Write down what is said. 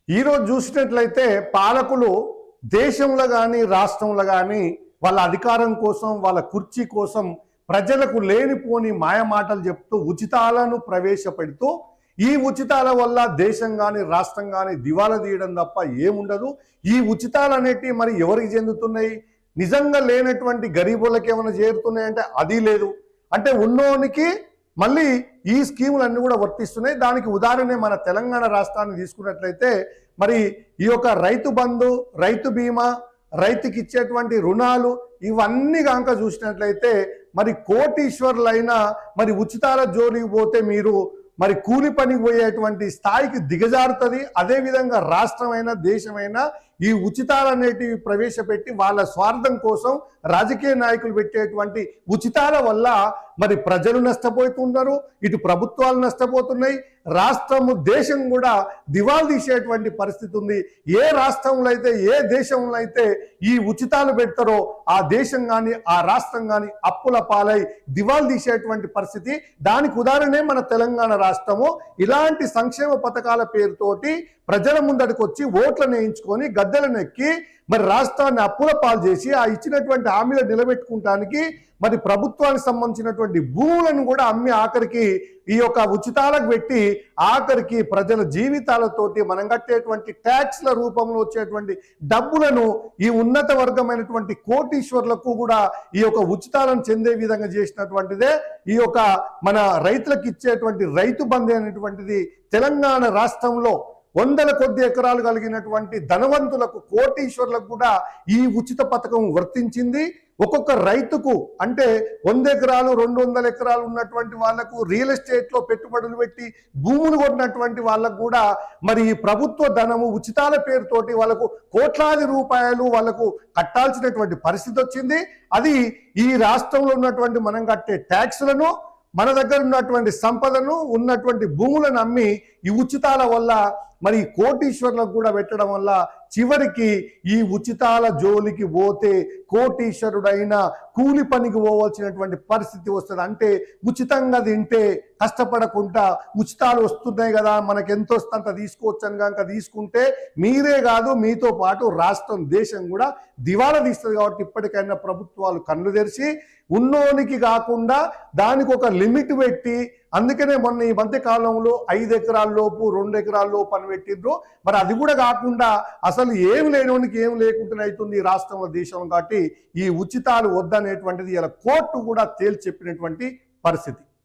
ఈరోజు చూసినట్లయితే పాలకులు దేశంలో కానీ రాష్ట్రంలో కానీ వాళ్ళ అధికారం కోసం వాళ్ళ కుర్చీ కోసం ప్రజలకు లేనిపోని మాయమాటలు చెప్తూ ఉచితాలను ప్రవేశపెడుతూ ఈ ఉచితాల వల్ల దేశం కానీ రాష్ట్రం కానీ దివాలా తీయడం తప్ప ఏముండదు. ఈ ఉచితాలు అనేటివి మరి ఎవరికి చెందుతున్నాయి? నిజంగా లేనటువంటి గరీబులకు ఏమైనా చేరుతున్నాయంటే అది లేదు. అంటే ఉన్నోనికి మళ్ళీ ఈ స్కీములన్నీ కూడా వర్తిస్తున్నాయి. దానికి ఉదాహరణ మన తెలంగాణ రాష్ట్రాన్ని తీసుకున్నట్లయితే మరి ఈ యొక్క రైతు బంధు, రైతు బీమా, రైతుకి ఇచ్చేటువంటి రుణాలు ఇవన్నీ కనుక చూసినట్లయితే మరి కోటీశ్వరులైనా మరి ఉచితాల జోలికి పోతే మీరు మరి కూలి పనికి పోయేటువంటి స్థాయికి దిగజారుతుంది. అదేవిధంగా రాష్ట్రమైనా దేశమైనా ఈ ఉచితాలు అనేటివి ప్రవేశపెట్టి వాళ్ళ స్వార్థం కోసం రాజకీయ నాయకులు పెట్టేటువంటి ఉచితాల వల్ల మరి ప్రజలు నష్టపోతున్నారు, ఇటు ప్రభుత్వాలు నష్టపోతున్నాయి, రాష్ట్రము దేశం కూడా దివాలు తీసేటువంటి పరిస్థితి ఉంది. ఏ రాష్ట్రంలో అయితే ఏ దేశంలో అయితే ఈ ఉచితాలు పెడతారో ఆ దేశం కానీ ఆ రాష్ట్రం కానీ అప్పుల పాలై దివాలు తీసేటువంటి పరిస్థితి. దానికి ఉదాహరణే మన తెలంగాణ రాష్ట్రము. ఇలాంటి సంక్షేమ పథకాల పేరుతోటి ప్రజల ముందడికి వచ్చి ఓట్లను వేయించుకొని గద్దెలను ఎక్కి మరి రాష్ట్రాన్ని అప్పుల పాలు చేసి ఆ ఇచ్చినటువంటి హామీలు నిలబెట్టుకుంటానికి మరి ప్రభుత్వానికి సంబంధించినటువంటి భూములను కూడా అమ్మి ఆఖరికి ఈ యొక్క ఉచితాలకు పెట్టి ఆఖరికి ప్రజల జీవితాలతోటి మనం కట్టేటువంటి ట్యాక్స్ల రూపంలో వచ్చేటువంటి డబ్బులను ఈ ఉన్నత వర్గమైనటువంటి కోటీశ్వర్లకు కూడా ఈ యొక్క ఉచితాలను చెందే విధంగా చేసినటువంటిదే ఈ యొక్క మన రైతులకు ఇచ్చేటువంటి రైతు బంధు అనేటువంటిది. తెలంగాణ రాష్ట్రంలో వందల కొద్ది ఎకరాలు కలిగినటువంటి ధనవంతులకు కోటీశ్వర్లకు కూడా ఈ ఉచిత పథకం వర్తించింది. ఒక్కొక్క రైతుకు అంటే 100 ఎకరాలు 200 ఎకరాలు ఉన్నటువంటి వాళ్లకు రియల్ ఎస్టేట్లో పెట్టుబడులు పెట్టి భూములు కొన్నటువంటి వాళ్ళకు కూడా మరి ఈ ప్రభుత్వ ధనము ఉచితాల పేరుతోటి వాళ్ళకు కోట్లాది రూపాయలు వాళ్ళకు కట్టాల్సినటువంటి పరిస్థితి వచ్చింది. అది ఈ రాష్ట్రంలో ఉన్నటువంటి మనం కట్టే ట్యాక్సులను, మన దగ్గర ఉన్నటువంటి సంపదను, ఉన్నటువంటి భూములను అమ్మి ఈ ఉచితాల వల్ల మరి కోటీశ్వరులకు కూడా పెట్టడం వల్ల చివరికి ఈ ఉచితాల జోలికి పోతే కోటీశ్వరుడైన కూలి పనికి పోవాల్సినటువంటి పరిస్థితి వస్తుంది. అంటే ఉచితంగా తింటే కష్టపడకుండా ఉచితాలు వస్తున్నాయి కదా మనకు ఎంత వస్తే అంత తీసుకోవచ్చు అని కనుక తీసుకుంటే మీరే కాదు మీతో పాటు రాష్ట్రం దేశం కూడా దివాలా తీస్తుంది. కాబట్టి ఇప్పటికైనా ప్రభుత్వాలు కళ్ళు తెరిచి ఉన్నోనికి కాకుండా దానికి ఒక లిమిట్ పెట్టి, అందుకనే మొన్న ఈ మధ్య కాలంలో 5 ఎకరాల లోపు 2 ఎకరాల లోపు అని పెట్టిండ్రు. మరి అది కూడా కాకుండా అసలు ఏమి లేనివానికి ఏం లేకుండా అవుతుంది ఈ రాష్ట్రంలో దేశం. కాబట్టి ఈ ఉచితాలు వద్దనేటువంటిది ఇలా కోర్టు కూడా తేల్చి చెప్పినటువంటి పరిస్థితి.